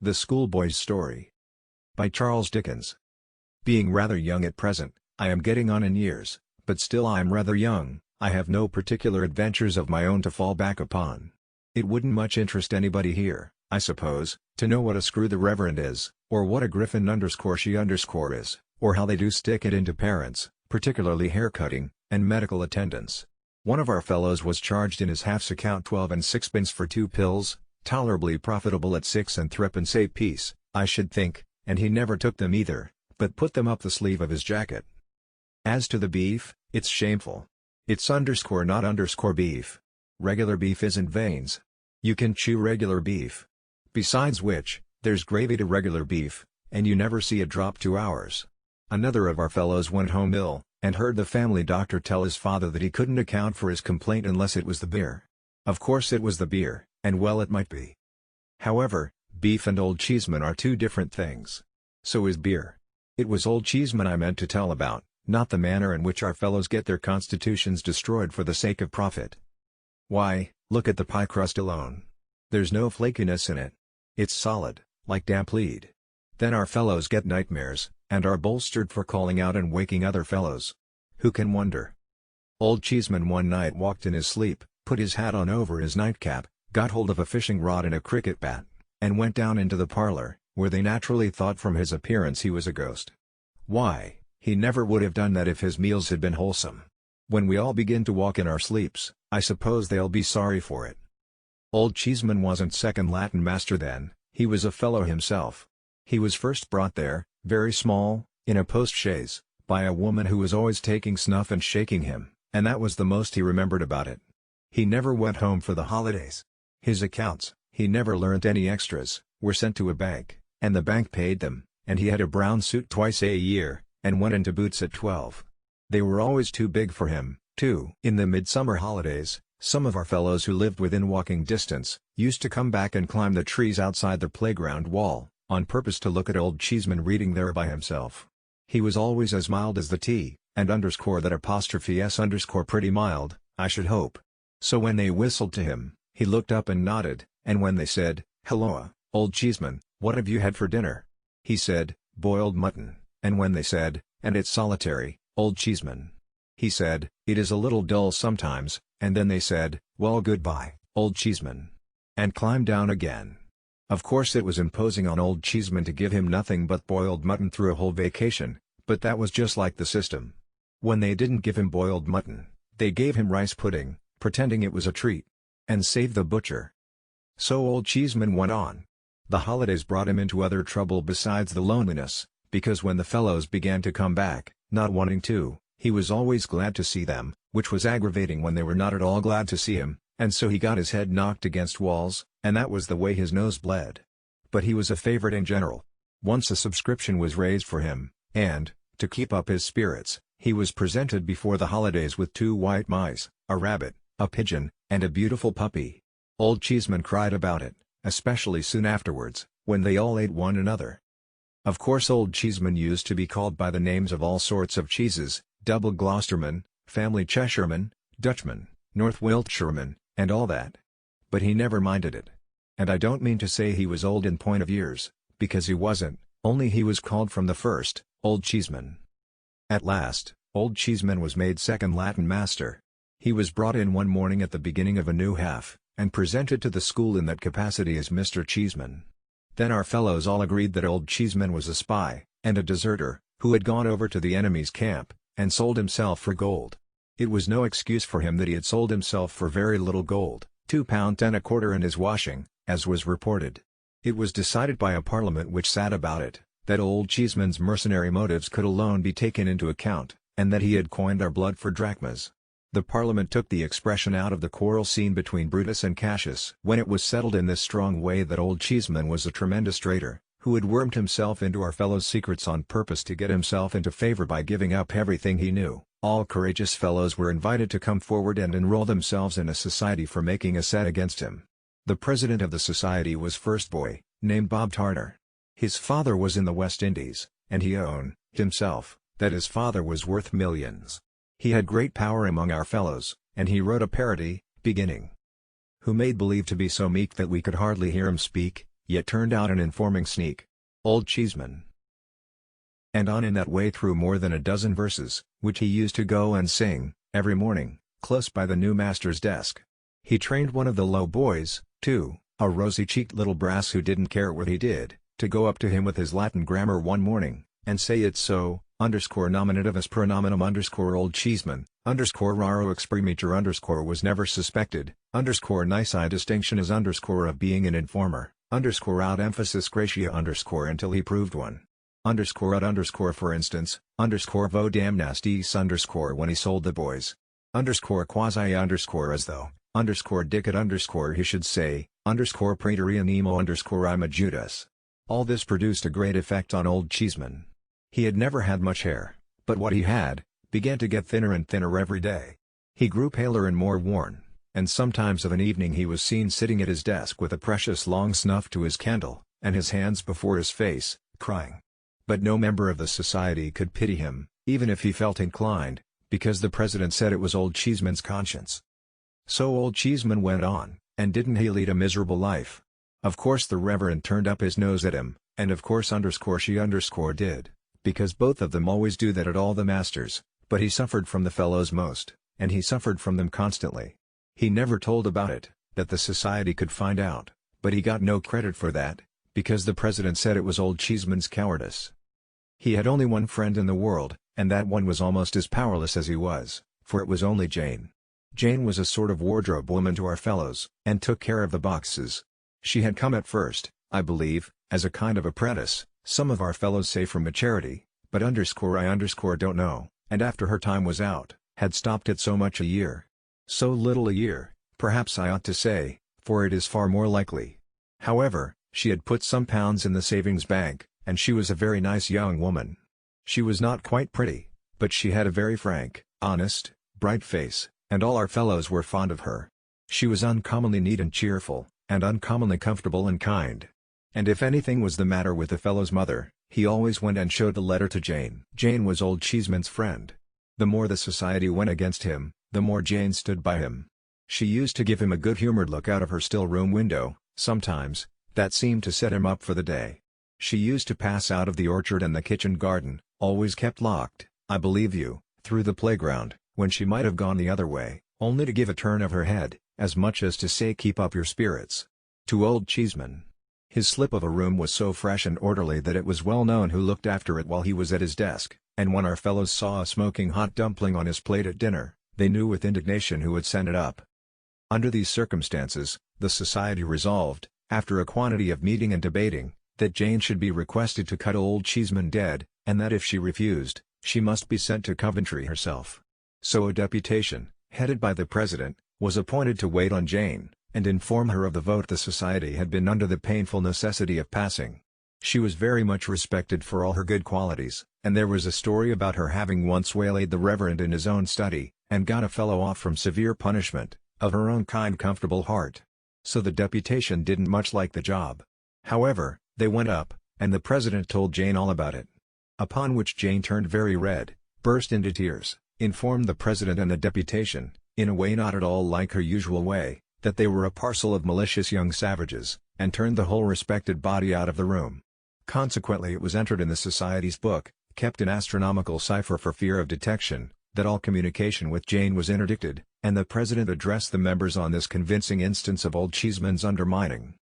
The Schoolboy Story. By Charles Dickens. Being rather young at present, I am getting on in years, but still I am rather young. I have no particular adventures of my own to fall back upon. It wouldn't much interest anybody here, I suppose, to know what a screw the Reverend is, or what a griffin_she_ is, or how they do stick it into parents, particularly haircutting, and medical attendance. One of our fellows was charged in his half's account 12 and 6pence for 2 pills, tolerably profitable at 6 and 3pence a piece, I should think, and he never took them either, but put them up the sleeve of his jacket. As to the beef, it's shameful. It's not beef. Regular beef isn't veins. You can chew regular beef. Besides which, there's gravy to regular beef, and you never see it drop 2 hours. Another of our fellows went home ill, and heard the family doctor tell his father that he couldn't account for his complaint unless it was the beer. Of course it was the beer, and well it might be. However, beef and Old Cheeseman are 2 different things. So is beer. It was Old Cheeseman I meant to tell about, not the manner in which our fellows get their constitutions destroyed for the sake of profit. Why, look at the pie crust alone. There's no flakiness in it. It's solid, like damp lead. Then our fellows get nightmares, and are bolstered for calling out and waking other fellows. Who can wonder? Old Cheeseman one night walked in his sleep, put his hat on over his nightcap, got hold of a fishing rod and a cricket bat, and went down into the parlor, where they naturally thought from his appearance he was a ghost. Why, he never would have done that if his meals had been wholesome. When we all begin to walk in our sleeps, I suppose they'll be sorry for it. Old Cheeseman wasn't second Latin master then, he was a fellow himself. He was first brought there, very small, in a post-chaise, by a woman who was always taking snuff and shaking him, and that was the most he remembered about it. He never went home for the holidays. His accounts, he never learnt any extras, were sent to a bank, and the bank paid them, and he had a brown suit twice a year, and went into boots at 12. They were always too big for him, too. In the midsummer holidays, some of our fellows who lived within walking distance, used to come back and climb the trees outside the playground wall, on purpose to look at Old Cheeseman reading there by himself. He was always as mild as the T, and _s_ pretty mild, I should hope. So when they whistled to him, he looked up and nodded, and when they said, "Helloa, Old Cheeseman, what have you had for dinner?" he said, "Boiled mutton," and when they said, "And it's solitary, Old Cheeseman," he said, "It is a little dull sometimes," and then they said, "Well, goodbye, Old Cheeseman," and climbed down again. Of course it was imposing on Old Cheeseman to give him nothing but boiled mutton through a whole vacation, but that was just like the system. When they didn't give him boiled mutton, they gave him rice pudding, pretending it was a treat. And save the butcher. So Old Cheeseman went on. The holidays brought him into other trouble besides the loneliness, because when the fellows began to come back, not wanting to, he was always glad to see them, which was aggravating when they were not at all glad to see him, and so he got his head knocked against walls, and that was the way his nose bled. But he was a favorite in general. Once a subscription was raised for him, and, to keep up his spirits, he was presented before the holidays with 2 white mice, a rabbit, a pigeon, and a beautiful puppy. Old Cheeseman cried about it, especially soon afterwards, when they all ate one another. Of course Old Cheeseman used to be called by the names of all sorts of cheeses, Double Gloucesterman, Family Cheshireman, Dutchman, North Wiltshireman, and all that. But he never minded it. And I don't mean to say he was old in point of years, because he wasn't, only he was called from the first, Old Cheeseman. At last, Old Cheeseman was made second Latin master. He was brought in one morning at the beginning of a new half, and presented to the school in that capacity as Mr. Cheeseman. Then our fellows all agreed that Old Cheeseman was a spy, and a deserter, who had gone over to the enemy's camp, and sold himself for gold. It was no excuse for him that he had sold himself for very little gold, £2.10 in his washing, as was reported. It was decided by a parliament which sat about it, that Old Cheeseman's mercenary motives could alone be taken into account, and that he had coined our blood for drachmas. The Parliament took the expression out of the quarrel scene between Brutus and Cassius when it was settled in this strong way that Old Cheeseman was a tremendous traitor, who had wormed himself into our fellows' secrets on purpose to get himself into favor by giving up everything he knew. All courageous fellows were invited to come forward and enroll themselves in a society for making a set against him. The president of the society was first boy, named Bob Tarter. His father was in the West Indies, and he owned, himself, that his father was worth millions. He had great power among our fellows, and he wrote a parody, beginning, "Who made believe to be so meek that we could hardly hear him speak, yet turned out an informing sneak. Old Cheeseman. And on in that way through more than a dozen verses, which he used to go and sing, every morning, close by the new master's desk. He trained one of the low boys, too, a rosy-cheeked little brass who didn't care what he did, to go up to him with his Latin grammar one morning, and say it's so, nominativus pronominum old Cheeseman, raro exprimitur was never suspected, nisi distinction is of being an informer, out emphasis gratia until he proved one. Ut for instance, vo damnastis when he sold the boys. Quasi as though, dicit he should say, praeterea nemo ima Judas. All this produced a great effect on old Cheeseman. He had never had much hair, but what he had, began to get thinner and thinner every day. He grew paler and more worn, and sometimes of an evening he was seen sitting at his desk with a precious long snuff to his candle, and his hands before his face, crying. But no member of the society could pity him, even if he felt inclined, because the president said it was old Cheeseman's conscience. So old Cheeseman went on, and didn't he lead a miserable life? Of course the Reverend turned up his nose at him, and of course she did, because both of them always do that at all the masters, but he suffered from the fellows most, and he suffered from them constantly. He never told about it, that the society could find out, but he got no credit for that, because the president said it was old Cheeseman's cowardice. He had only one friend in the world, and that one was almost as powerless as he was, for it was only Jane. Jane was a sort of wardrobe woman to our fellows, and took care of the boxes. She had come at first, I believe, as a kind of apprentice, some of our fellows say from a charity, but I don't know, and after her time was out, had stopped at so much a year. So little a year, perhaps I ought to say, for it is far more likely. However, she had put some pounds in the savings bank, and she was a very nice young woman. She was not quite pretty, but she had a very frank, honest, bright face, and all our fellows were fond of her. She was uncommonly neat and cheerful, and uncommonly comfortable and kind. And if anything was the matter with the fellow's mother, he always went and showed the letter to Jane. Jane was old Cheeseman's friend. The more the society went against him, the more Jane stood by him. She used to give him a good-humored look out of her still-room window, sometimes, that seemed to set him up for the day. She used to pass out of the orchard and the kitchen garden, always kept locked, I believe you, through the playground, when she might have gone the other way, only to give a turn of her head, as much as to say keep up your spirits. To old Cheeseman. His slip of a room was so fresh and orderly that it was well known who looked after it while he was at his desk, and when our fellows saw a smoking hot dumpling on his plate at dinner, they knew with indignation who had sent it up. Under these circumstances, the society resolved, after a quantity of meeting and debating, that Jane should be requested to cut old Cheeseman dead, and that if she refused, she must be sent to Coventry herself. So a deputation, headed by the president, was appointed to wait on Jane, and inform her of the vote the society had been under the painful necessity of passing. She was very much respected for all her good qualities, and there was a story about her having once waylaid the Reverend in his own study, and got a fellow off from severe punishment, of her own kind comfortable heart. So the deputation didn't much like the job. However, they went up, and the president told Jane all about it. Upon which Jane turned very red, burst into tears, informed the president and the deputation, in a way not at all like her usual way, that they were a parcel of malicious young savages, and turned the whole respected body out of the room. Consequently it was entered in the society's book, kept in astronomical cipher for fear of detection, that all communication with Jane was interdicted, and the president addressed the members on this convincing instance of old Cheeseman's undermining.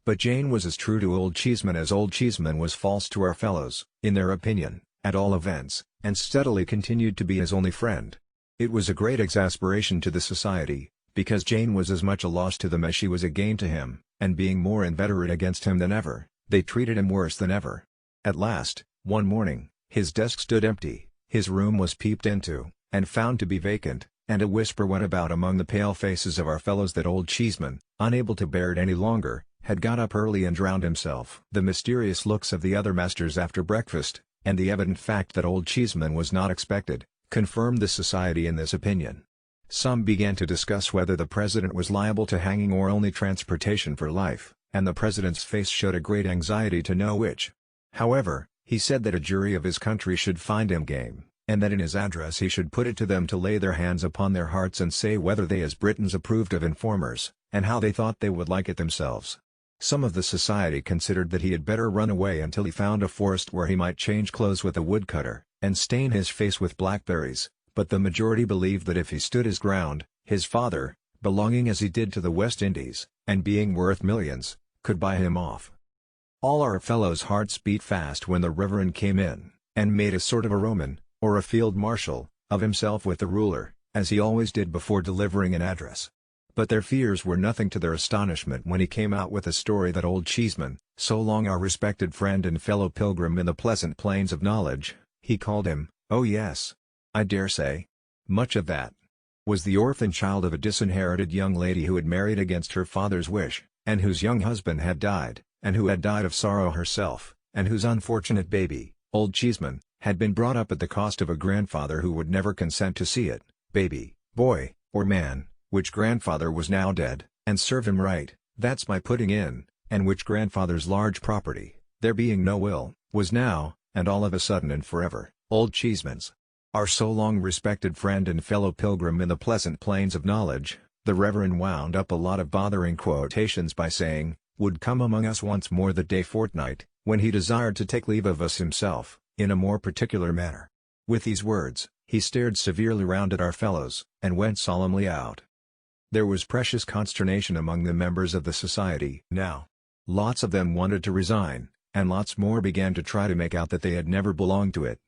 But Jane was as true to old Cheeseman as old Cheeseman was false to our fellows, in their opinion, at all events, and steadily continued to be his only friend. It was a great exasperation to the society, because Jane was as much a loss to them as she was a gain to him, and being more inveterate against him than ever, they treated him worse than ever. At last, one morning, his desk stood empty, his room was peeped into, and found to be vacant, and a whisper went about among the pale faces of our fellows that old Cheeseman, unable to bear it any longer, had got up early and drowned himself. The mysterious looks of the other masters after breakfast, and the evident fact that old Cheeseman was not expected, confirmed the society in this opinion. Some began to discuss whether the president was liable to hanging or only transportation for life, and the president's face showed a great anxiety to know which. However, he said that a jury of his country should find him game, and that in his address he should put it to them to lay their hands upon their hearts and say whether they as Britons approved of informers, and how they thought they would like it themselves. Some of the society considered that he had better run away until he found a forest where he might change clothes with a woodcutter, and stain his face with blackberries, but the majority believed that if he stood his ground, his father, belonging as he did to the West Indies, and being worth millions, could buy him off. All our fellows' hearts beat fast when the Reverend came in, and made a sort of a Roman, or a field marshal, of himself with the ruler, as he always did before delivering an address. But their fears were nothing to their astonishment when he came out with a story that Old Cheeseman, so long our respected friend and fellow pilgrim in the pleasant plains of knowledge, he called him, oh yes, I dare say, much of that, was the orphan child of a disinherited young lady who had married against her father's wish, and whose young husband had died, and who had died of sorrow herself, and whose unfortunate baby, Old Cheeseman, had been brought up at the cost of a grandfather who would never consent to see it, baby, boy, or man, which grandfather was now dead, and serve him right, that's my putting in, and which grandfather's large property, there being no will, was now, and all of a sudden and forever, Old Cheeseman's. Our so long respected friend and fellow pilgrim in the pleasant plains of knowledge, the Reverend wound up a lot of bothering quotations by saying, would come among us once more the day fortnight, when he desired to take leave of us himself, in a more particular manner. With these words, he stared severely round at our fellows, and went solemnly out. There was precious consternation among the members of the society now. Lots of them wanted to resign, and lots more began to try to make out that they had never belonged to it.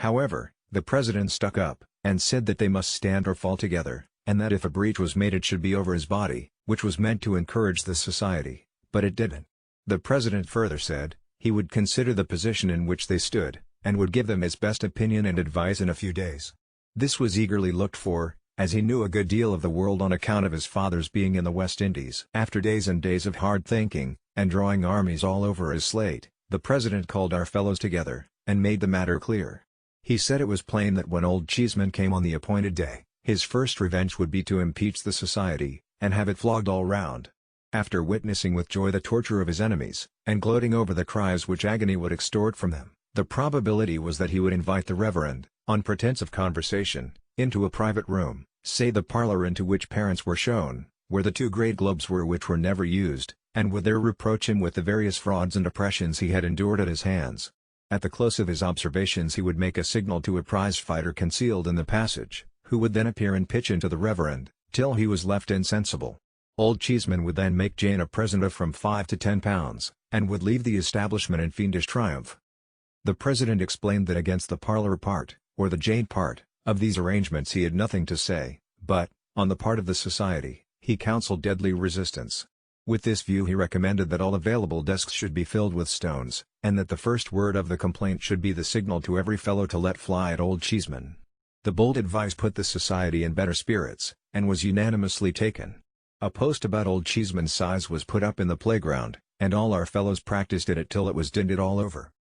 However, the president stuck up, and said that they must stand or fall together, and that if a breach was made it should be over his body, which was meant to encourage the society, but it didn't. The president further said, he would consider the position in which they stood, and would give them his best opinion and advice in a few days. This was eagerly looked for, as he knew a good deal of the world on account of his father's being in the West Indies. After days and days of hard thinking, and drawing armies all over his slate, the president called our fellows together, and made the matter clear. He said it was plain that when Old Cheeseman came on the appointed day, his first revenge would be to impeach the society, and have it flogged all round. After witnessing with joy the torture of his enemies, and gloating over the cries which agony would extort from them, the probability was that he would invite the Reverend, on pretence of conversation, into a private room, say the parlor into which parents were shown, where the 2 great globes were which were never used, and would there reproach him with the various frauds and oppressions he had endured at his hands. At the close of his observations he would make a signal to a prize-fighter concealed in the passage, who would then appear and pitch into the Reverend, till he was left insensible. Old Cheeseman would then make Jane a present of from £5 to £10, and would leave the establishment in fiendish triumph. The president explained that against the parlor part, or the Jane part, of these arrangements he had nothing to say, but, on the part of the society, he counseled deadly resistance. With this view he recommended that all available desks should be filled with stones, and that the first word of the complaint should be the signal to every fellow to let fly at Old Cheeseman. The bold advice put the society in better spirits, and was unanimously taken. A post about Old Cheeseman's size was put up in the playground, and all our fellows practiced at it till it was dinted all over.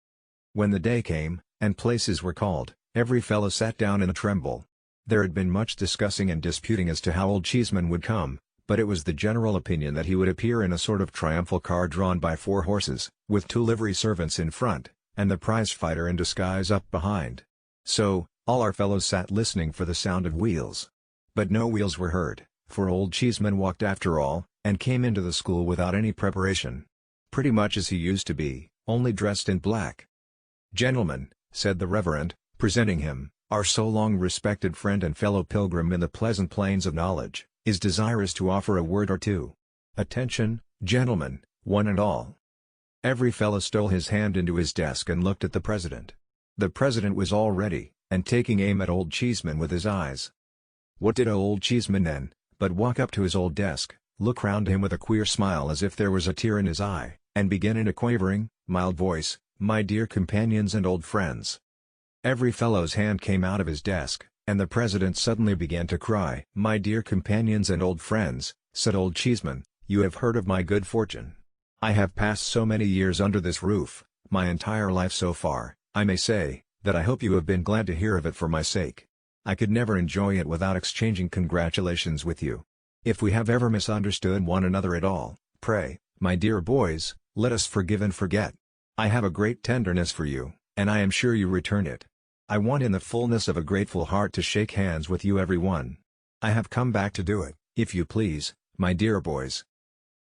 When the day came, and places were called, every fellow sat down in a tremble. There had been much discussing and disputing as to how Old Cheeseman would come, but it was the general opinion that he would appear in a sort of triumphal car drawn by 4 horses, with 2 livery servants in front, and the prize-fighter in disguise up behind. So, all our fellows sat listening for the sound of wheels. But no wheels were heard, for Old Cheeseman walked after all, and came into the school without any preparation. Pretty much as he used to be, only dressed in black. "Gentlemen," said the Reverend, presenting him, "our so long respected friend and fellow pilgrim in the pleasant plains of knowledge, is desirous to offer a word or two. Attention, gentlemen, one and all." Every fellow stole his hand into his desk and looked at the president. The president was all ready, and taking aim at Old Cheeseman with his eyes. What did Old Cheeseman then, but walk up to his old desk, look round him with a queer smile as if there was a tear in his eye, and begin in a quavering, mild voice, "My dear companions and old friends." Every fellow's hand came out of his desk, and the president suddenly began to cry. "My dear companions and old friends," said Old Cheeseman, "you have heard of my good fortune. I have passed so many years under this roof, my entire life so far, I may say, that I hope you have been glad to hear of it for my sake. I could never enjoy it without exchanging congratulations with you. If we have ever misunderstood one another at all, pray, my dear boys, let us forgive and forget. I have a great tenderness for you, and I am sure you return it. I want in the fullness of a grateful heart to shake hands with you every one. I have come back to do it, if you please, my dear boys.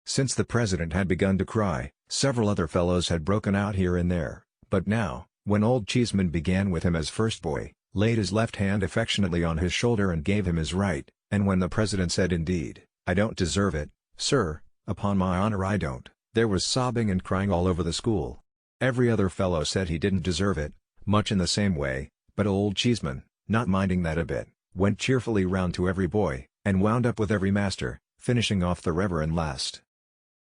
Since the president had begun to cry, several other fellows had broken out here and there, but now, when Old Cheeseman began with him as first boy, laid his left hand affectionately on his shoulder and gave him his right, and when the president said, "Indeed, I don't deserve it, sir, upon my honor I don't," there was sobbing and crying all over the school. Every other fellow said he didn't deserve it, much in the same way, but Old Cheeseman, not minding that a bit, went cheerfully round to every boy, and wound up with every master, finishing off the reverend last.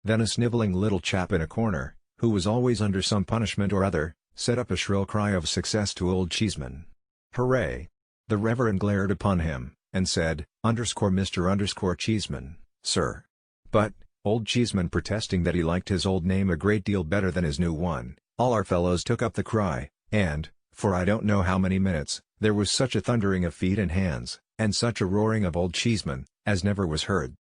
Then a snivelling little chap in a corner, who was always under some punishment or other, set up a shrill cry of success to Old Cheeseman. "Hooray!" The reverend glared upon him, and said, Mr. Cheeseman, sir. But, Old Cheeseman protesting that he liked his old name a great deal better than his new one, all our fellows took up the cry, and, for I don't know how many minutes, there was such a thundering of feet and hands, and such a roaring of Old Cheeseman, as never was heard.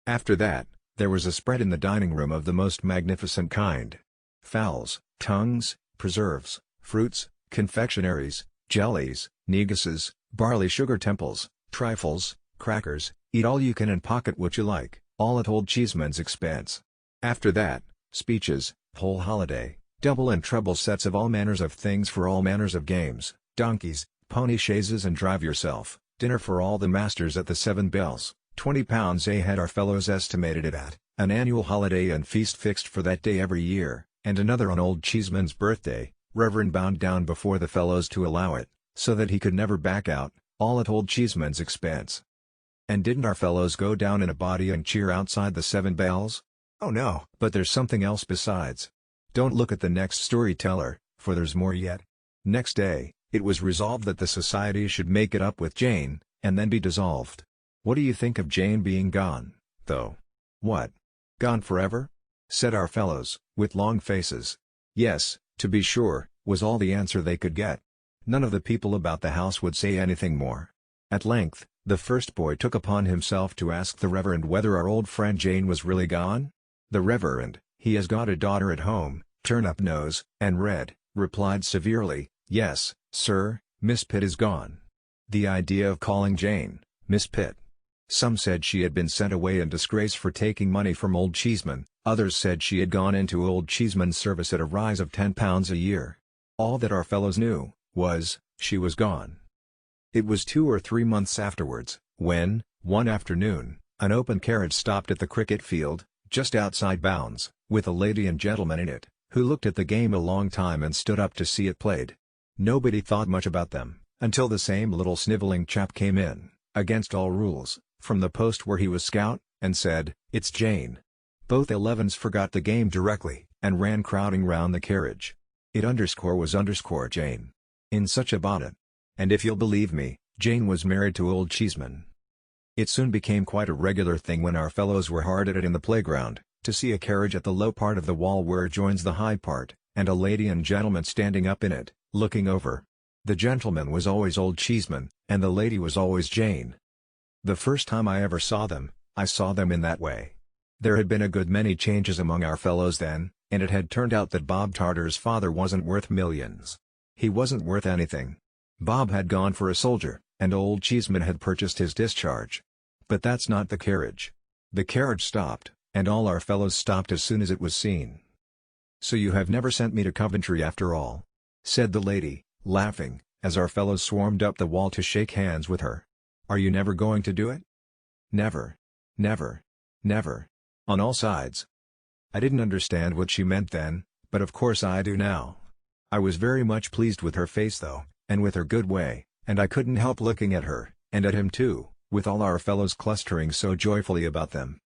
After that, there was a spread in the dining room of the most magnificent kind. Fowls, tongues, preserves, fruits, confectionaries, jellies, neguses, barley sugar temples, trifles, crackers, eat all you can and pocket what you like, all at Old Cheeseman's expense. After that, speeches, whole holiday, double and treble sets of all manners of things for all manners of games, donkeys, pony chaises and drive yourself, dinner for all the masters at the 7 Bells, £20 a head our fellows estimated it at, an annual holiday and feast fixed for that day every year, and another on Old Cheeseman's birthday, Reverend bound down before the fellows to allow it, so that he could never back out, all at Old Cheeseman's expense. And didn't our fellows go down in a body and cheer outside the 7 Bells? Oh no! But there's something else besides. Don't look at the next storyteller, for there's more yet. Next day, it was resolved that the society should make it up with Jane, and then be dissolved. What do you think of Jane being gone, though? What? Gone forever? Said our fellows, with long faces. Yes, to be sure, was all the answer they could get. None of the people about the house would say anything more. At length, the first boy took upon himself to ask the Reverend whether our old friend Jane was really gone. The Reverend, he has got a daughter at home, turn-up nose, and red, replied severely, "Yes, sir, Miss Pitt is gone." The idea of calling Jane, Miss Pitt! Some said she had been sent away in disgrace for taking money from Old Cheeseman, others said she had gone into Old Cheeseman's service at a rise of £10 a year. All that our fellows knew, was, she was gone. It was 2 or 3 months afterwards, when, one afternoon, an open carriage stopped at the cricket field, just outside bounds, with a lady and gentleman in it, who looked at the game a long time and stood up to see it played. Nobody thought much about them, until the same little snivelling chap came in, against all rules, from the post where he was scout, and said, "It's Jane." Both 11s forgot the game directly, and ran crowding round the carriage. It was Jane. In such a bonnet. And if you'll believe me, Jane was married to Old Cheeseman. It soon became quite a regular thing when our fellows were hard at it in the playground, to see a carriage at the low part of the wall where it joins the high part, and a lady and gentleman standing up in it, looking over. The gentleman was always Old Cheeseman, and the lady was always Jane. The first time I ever saw them, I saw them in that way. There had been a good many changes among our fellows then, and it had turned out that Bob Tarter's father wasn't worth millions. He wasn't worth anything. Bob had gone for a soldier, and Old Cheeseman had purchased his discharge. But that's not the carriage. The carriage stopped, and all our fellows stopped as soon as it was seen. "So you have never sent me to Coventry after all?" said the lady, laughing, as our fellows swarmed up the wall to shake hands with her. "Are you never going to do it?" "Never. Never. Never." On all sides. I didn't understand what she meant then, but of course I do now. I was very much pleased with her face though, and with her good way, and I couldn't help looking at her, and at him too, with all our fellows clustering so joyfully about them.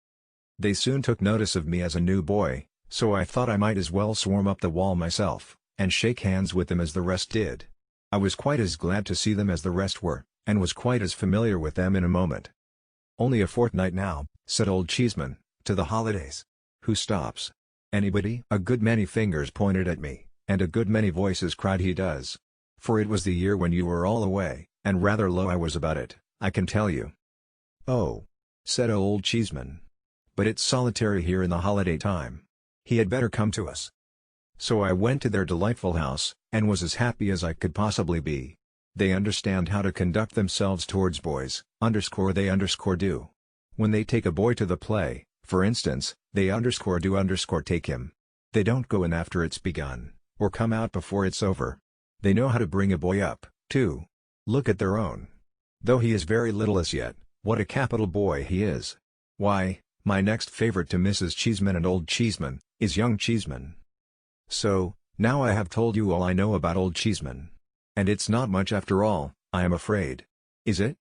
They soon took notice of me as a new boy, so I thought I might as well swarm up the wall myself, and shake hands with them as the rest did. I was quite as glad to see them as the rest were, and was quite as familiar with them in a moment. "Only a fortnight now," said Old Cheeseman, "to the holidays. Who stops? Anybody?" A good many fingers pointed at me, and a good many voices cried he does. For it was the year when you were all away, and rather low I was about it, I can tell you. "Oh," said Old Cheeseman. "But it's solitary here in the holiday time. He had better come to us." So I went to their delightful house, and was as happy as I could possibly be. They understand how to conduct themselves towards boys, they do. When they take a boy to the play, for instance, They take him. They don't go in after it's begun, or come out before it's over. They know how to bring a boy up, too. Look at their own. Though he is very little as yet, what a capital boy he is. Why, my next favorite to Mrs. Cheeseman and Old Cheeseman, is young Cheeseman. So, now I have told you all I know about Old Cheeseman. And it's not much after all, I am afraid. Is it?